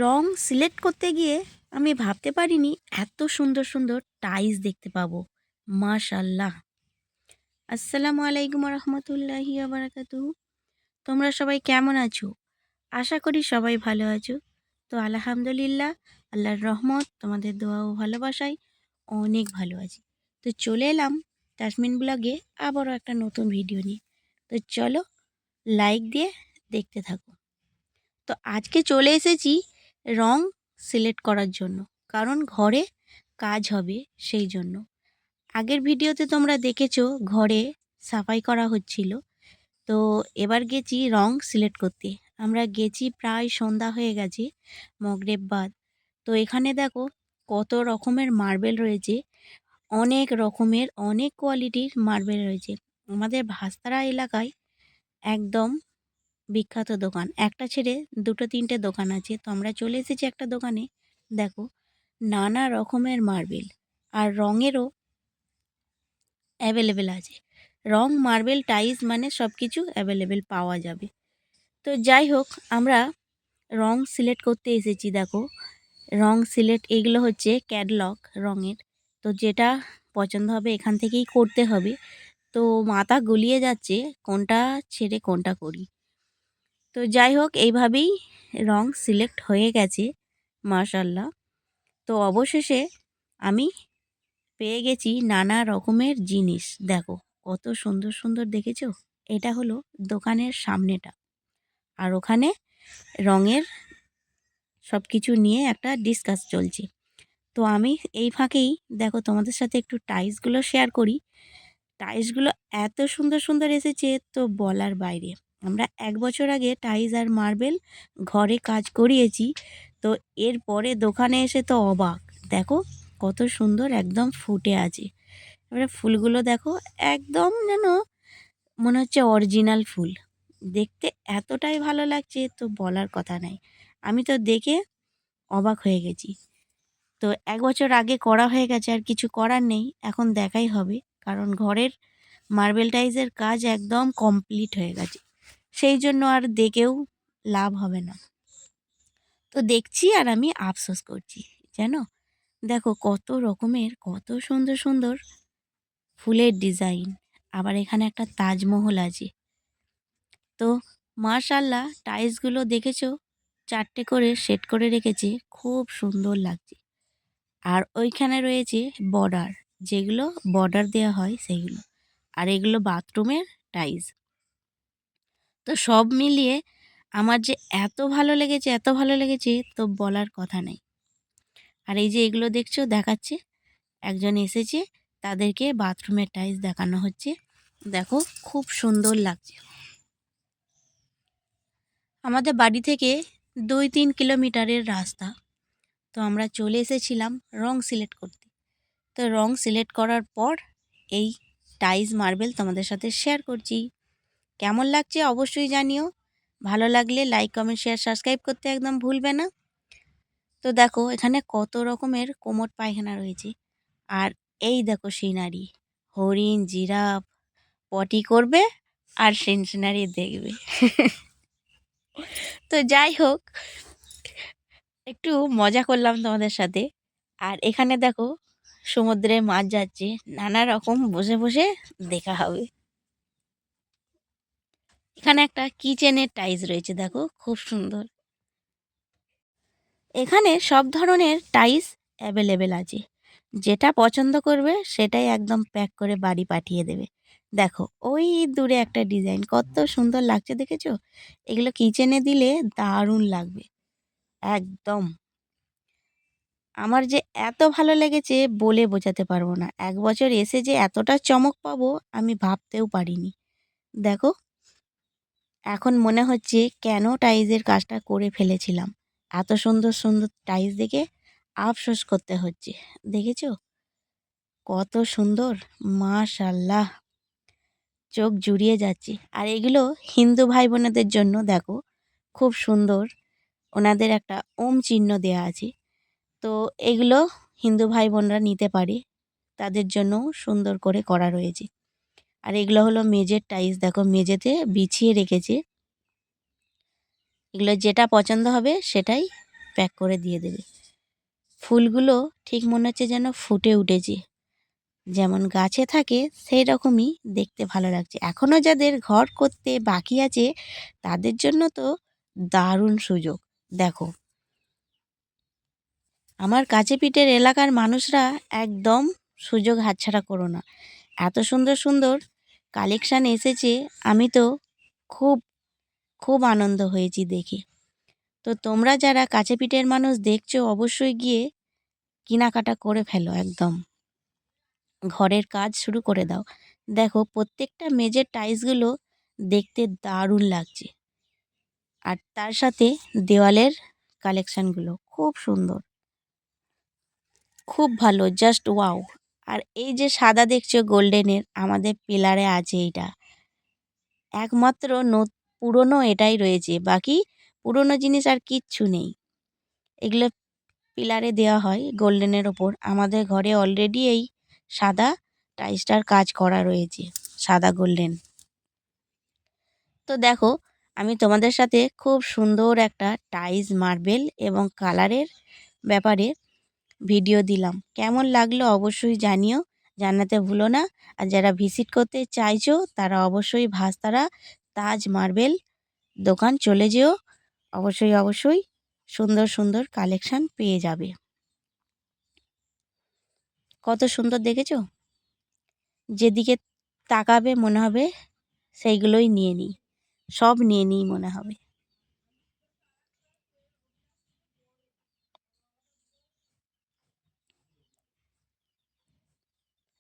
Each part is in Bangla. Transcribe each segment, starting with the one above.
রং সিলেক্ট করতে গিয়ে আমি ভাবতে পারিনি এত সুন্দর সুন্দর টাইলস দেখতে পাবো। মাশাল্লাহ। আসসালামু আলাইকুম রহমতুল্লাহি বারাকাতুহু। তোমরা সবাই কেমন আছো? আশা করি সবাই ভালো আছো। তো আলহামদুলিল্লাহ, আল্লাহর রহমত, তোমাদের দোয়া ও ভালোবাসায় অনেক ভালো আছি। তো চলে এলাম তাসমিন ব্লগে আবারও একটা নতুন ভিডিও নিয়ে। তো চলো, লাইক দিয়ে দেখতে থাকো। তো আজকে চলে এসেছি রং সিলেক্ট করার জন্য, কারণ ঘরে কাজ হবে সেই জন্য। আগের ভিডিওতে তোমরা দেখেছো ঘরে সাফাই করা হচ্ছিল। তো এবার গেছি রং সিলেক্ট করতে। আমরা গেছি প্রায় সন্ধ্যা হয়ে গেছে, মগরেব বাদ। তো এখানে দেখো কত রকমের মার্বেল রয়েছে, অনেক রকমের অনেক কোয়ালিটির মার্বেল রয়েছে। আমাদের ভাস্তারা এলাকায় একদম বিখ্যাত দোকান, একটা ছেড়ে দুটো তিনটে দোকান আছে। তো আমরা চলে এসেছি একটা দোকানে। দেখো নানা রকমের মার্বেল আর রঙেরও অ্যাভেলেবেল আছে। রং, মার্বেল, টাইলস মানে সব কিছু অ্যাভেলেবেল পাওয়া যাবে। তো যাই হোক, আমরা রং সিলেক্ট করতে এসেছি। দেখো রং সিলেক্ট, এগুলো হচ্ছে ক্যাটলগ রঙের। তো যেটা পছন্দ হবে এখান থেকেই করতে হবে। তো মাথা গুলিয়ে যাচ্ছে কোনটা ছেড়ে কোনটা করি। তো যাই হোক, এইভাবেই রং সিলেক্ট হয়ে গেছে মাশাল্লাহ। তো অবশেষে আমি পেয়ে গেছি নানা রকমের জিনিস। দেখো কত সুন্দর সুন্দর, দেখেছো? এটা হলো দোকানের সামনেটা, আর ওখানে রঙের সব কিছু নিয়ে একটা ডিসকাস চলছে। তো আমি এই ফাঁকেই দেখো তোমাদের সাথে একটু টাইলসগুলো শেয়ার করি। টাইলসগুলো এত সুন্দর সুন্দর এসেছে তো বলার বাইরে। আমরা 1 বছর আগে টাইলস আর মার্বেল ঘরে কাজ করিয়েছি। তো এরপরে দোকানে এসে তো অবাক। দেখো কত সুন্দর একদম ফুটে আছে। এবারে ফুলগুলো দেখো, একদম যেন মনে হচ্ছে অরিজিনাল ফুল। দেখতে এতটাই ভালো লাগছে তো বলার কথা নাই। আমি তো দেখে অবাক হয়ে গেছি। তো 1 বছর আগে করা হয়ে গেছে, আর কিছু করার নেই, এখন দেখাই হবে। কারণ ঘরের মার্বেল টাইলসের কাজ একদম কমপ্লিট হয়ে গেছে, সেই জন্য আর দেখেও লাভ হবে না। তো দেখছি আর আমি আফসোস করছি, জানো। দেখো কত রকমের কত সুন্দর সুন্দর ফুলের ডিজাইন। আবার এখানে একটা তাজমহল আছে। তো মাশাল্লাহ, টাইলসগুলো দেখেছো 4টে করে সেট করে রেখেছে, খুব সুন্দর লাগছে। আর ওইখানে রয়েছে বর্ডার, যেগুলো বর্ডার দেওয়া হয় সেইগুলো। আর এগুলো বাথরুমের টাইলস। তো সব মিলিয়ে আমার যে এত ভালো লেগেছে, এত ভালো লেগেছে তো বলার কথা নেই। আর এই যে এগুলো দেখছো, দেখাচ্ছে একজন এসেছে, তাদেরকে বাথরুমের টাইলস দেখানো হচ্ছে। দেখো খুব সুন্দর লাগছে। আমাদের বাড়ি থেকে 2-3 কিলোমিটারের রাস্তা। তো আমরা চলে এসেছিলাম রং সিলেক্ট করতে। তো রং সিলেক্ট করার পর এই টাইলস মার্বেল তোমাদের সাথে শেয়ার করছি। কেমন লাগছে অবশ্যই জানিও। ভালো লাগলে লাইক, কমেন্ট, শেয়ার, সাবস্ক্রাইব করতে একদম ভুলবে না। তো দেখো এখানে কত রকমের কোমর পায়খানা রয়েছে। আর এই দেখো সিনারি, হরিণ, জিরাফ পটি করবে আর সিনারি দেখবে। তো যাই হোক, একটু মজা করলাম তোমাদের সাথে। আর এখানে দেখো সমুদ্রে মাছ যাচ্ছে, নানা রকম বসে বসে দেখা হবে। এখানে একটা কিচেনের টাইলস রয়েছে, দেখো খুব সুন্দর। এখানে সব ধরনের টাইলস অ্যাভেলেবেল আছে, যেটা পছন্দ করবে সেটাই একদম প্যাক করে বাড়ি পাঠিয়ে দেবে। দেখো ওই দূরে একটা ডিজাইন কত সুন্দর লাগছে, দেখেছো? এগুলো কিচেনে দিলে দারুণ লাগবে একদম। আমার যে এত ভালো লেগেছে বলে বোঝাতে পারবো না। 1 বছর এসে যে এতটা চমক পাবো আমি ভাবতেও পারিনি। দেখো এখন মনে হচ্ছে কেন টাইলসের কাজটা করে ফেলেছিলাম। এত সুন্দর সুন্দর টাইলস দেখে আফসোস করতে হচ্ছে। দেখেছো কত সুন্দর, মাশাল্লাহ, চোখ জুড়িয়ে যাচ্ছে। আর এগুলো হিন্দু ভাই বোনেদের জন্য দেখো খুব সুন্দর, ওনাদের একটা ওম চিহ্ন দেয়া আছে। তো এগুলো হিন্দু ভাই বোনরা নিতে পারে, তাদের জন্য সুন্দর করে করা রয়েছে। আর এগুলো হলো মেজের টাইলস, দেখো মেঝেতে বিছিয়ে রেখেছে। এগুলো যেটা পছন্দ হবে সেটাই প্যাক করে দিয়ে দেবে। ফুলগুলো ঠিক মনে হচ্ছে যেন ফুটে উঠেছে, যেমন গাছে থাকে সেই রকমই দেখতে ভালো লাগছে। এখনও যাদের ঘর করতে বাকি আছে তাদের জন্য তো দারুণ সুযোগ। দেখো, আমার কাছেপিঠের এলাকার মানুষরা একদম সুযোগ হাতছাড়া করো না। এত সুন্দর সুন্দর কালেকশান এসেছে, আমি তো খুব খুব আনন্দ হয়েছি দেখে। তো তোমরা যারা কাছেপিঠের মানুষ দেখছো অবশ্যই গিয়ে কেনাকাটা করে ফেলো, একদম ঘরের কাজ শুরু করে দাও। দেখো প্রত্যেকটা মেঝের টাইলসগুলো দেখতে দারুণ লাগছে, আর তার সাথে দেওয়ালের কালেকশানগুলো খুব সুন্দর, খুব ভালো, জাস্ট ওয়াও। আর এই যে সাদা দেখছো গোল্ডেনের, আমাদের পিলারে আছে এইটা, একমাত্র পুরনো এটাই রয়েছে, বাকি পুরনো জিনিস আর কিচ্ছু নেই। এগুলো পিলারে দেওয়া হয় গোল্ডেনের ওপর। আমাদের ঘরে অলরেডি এই সাদা টাইলসটার কাজ করা রয়েছে, সাদা গোল্ডেন। তো দেখো, আমি তোমাদের সাথে খুব সুন্দর একটা টাইলস, মার্বেল এবং কালারের ব্যাপারে ভিডিও দিলাম। কেমন লাগলো অবশ্যই জানিও, জানাতে ভুলো না। আর যারা ভিজিট করতে চাইছো তারা অবশ্যই ভাস্তারা তাজ মার্বেল দোকান চলে যেও, অবশ্যই অবশ্যই সুন্দর সুন্দর কালেকশান পেয়ে যাবে। কত সুন্দর দেখেছো, যেদিকে তাকাবে মনে হবে সেইগুলোই নিয়ে নিই, সব নিয়ে নিই মনে হবে।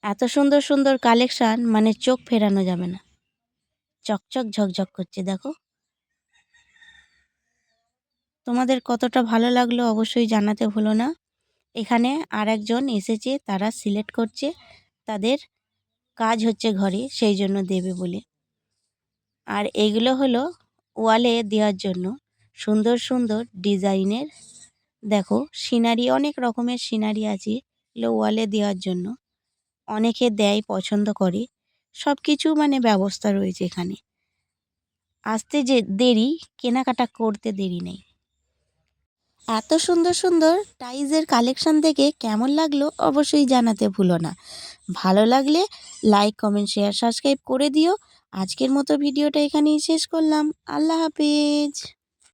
এত সুন্দর সুন্দর কালেকশান, মানে চোখ ফেরানো যাবে না, চকচক ঝকঝক করছে। দেখো, তোমাদের কতটা ভালো লাগলো অবশ্যই জানাতে ভুলো না। এখানে আর একজন এসেছে, তারা সিলেক্ট করছে, তাদের কাজ হচ্ছে ঘরে, সেই জন্য দেবে বলে। আর এইগুলো হলো ওয়ালে দেওয়ার জন্য সুন্দর সুন্দর ডিজাইনের। দেখো সিনারি, অনেক রকমের সিনারি আছে, এগুলো ওয়ালে দেওয়ার জন্য। অনেকে দেয়, পছন্দ করে, সব কিছু মানে ব্যবস্থা রয়েছে এখানে। আসতে যে দেরি, কেনাকাটা করতে দেরি নেই। এত সুন্দর সুন্দর টাইলসের কালেকশন দেখে কেমন লাগলো অবশ্যই জানাতে ভুলো না। ভালো লাগলে লাইক, কমেন্ট, শেয়ার, সাবস্ক্রাইব করে দিও। আজকের মতো ভিডিওটা এখানেই শেষ করলাম। আল্লাহ হাফেজ।